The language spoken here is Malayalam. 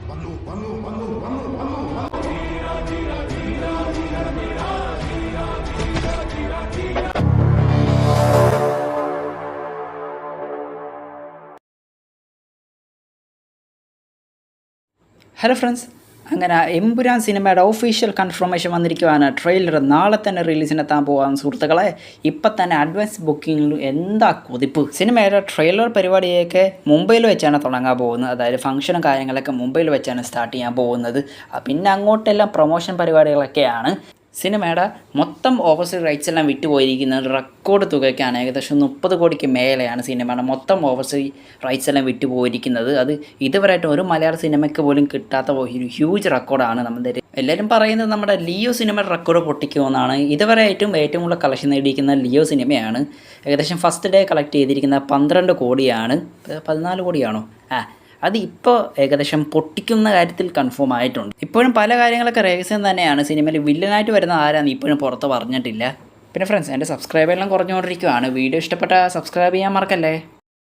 ഹലോ ഫ്രണ്ട്സ്, അങ്ങനെ എമ്പുരാൻ സിനിമയുടെ ഒഫീഷ്യൽ കൺഫർമേഷൻ വന്നിരിക്കുകയാണ്. ട്രെയിലർ നാളെ തന്നെ റിലീസിനെത്താൻ പോകാൻ സുഹൃത്തുക്കളെ. ഇപ്പം തന്നെ അഡ്വാൻസ് ബുക്കിങ്ങിൽ എന്താ കുതിപ്പ്. സിനിമയുടെ ട്രെയിലർ പരിപാടിയൊക്കെ മുംബൈയിൽ വെച്ചാണ് തുടങ്ങാൻ പോകുന്നത്. അതായത് ഫംഗ്ഷനും കാര്യങ്ങളൊക്കെ മുംബൈയിൽ വെച്ചാണ് സ്റ്റാർട്ട് ചെയ്യാൻ പോകുന്നത്. പിന്നെ അങ്ങോട്ടെല്ലാം പ്രൊമോഷൻ പരിപാടികളൊക്കെയാണ്. സിനിമയുടെ മൊത്തം ഓവർസീസ് റൈറ്റ്സ് എല്ലാം വിട്ടുപോയിരിക്കുന്നത് റെക്കോർഡ് തുകയ്ക്കാണ്. ഏകദേശം 30 കോടിക്ക് മേലെയാണ് സിനിമയുടെ മൊത്തം ഓവർസീസ് റൈറ്റ്സ് എല്ലാം വിട്ടുപോയിരിക്കുന്നത്. അത് ഇതുവരെയായിട്ടും ഒരു മലയാള സിനിമയ്ക്ക് പോലും കിട്ടാത്ത ഒരു ഹ്യൂജ് റെക്കോർഡാണ്. നമ്മുടെ എല്ലാവരും പറയുന്നത് നമ്മുടെ ലിയോ സിനിമയുടെ റെക്കോർഡ് പൊട്ടിക്കുമെന്നാണ്. ഇതുവരെയായിട്ടും ഏറ്റവും കൂടുതൽ കളക്ഷൻ നേടിയിരിക്കുന്ന ലിയോ സിനിമയാണ്. ഏകദേശം ഫസ്റ്റ് ഡേ കളക്ട് ചെയ്തിരിക്കുന്നത് 12 കോടിയാണ്. 14 കോടിയാണോ? അത് ഇപ്പോൾ ഏകദേശം പൊട്ടിക്കുന്ന കാര്യത്തിൽ കൺഫേം ആയിട്ടുണ്ട്. ഇപ്പോഴും പല കാര്യങ്ങളൊക്കെ രഹസ്യം തന്നെയാണ്. സിനിമയിൽ വില്ലനായിട്ട് വരുന്ന ആരാന്ന് ഇപ്പോഴും പുറത്ത് പറഞ്ഞിട്ടില്ല. പിന്നെ ഫ്രണ്ട്സ്, എൻ്റെ സബ്സ്ക്രൈബെല്ലാം കുറഞ്ഞുകൊണ്ടിരിക്കുകയാണ്. വീഡിയോ ഇഷ്ടപ്പെട്ടാൽ സബ്സ്ക്രൈബ് ചെയ്യാൻ മറക്കല്ലേ.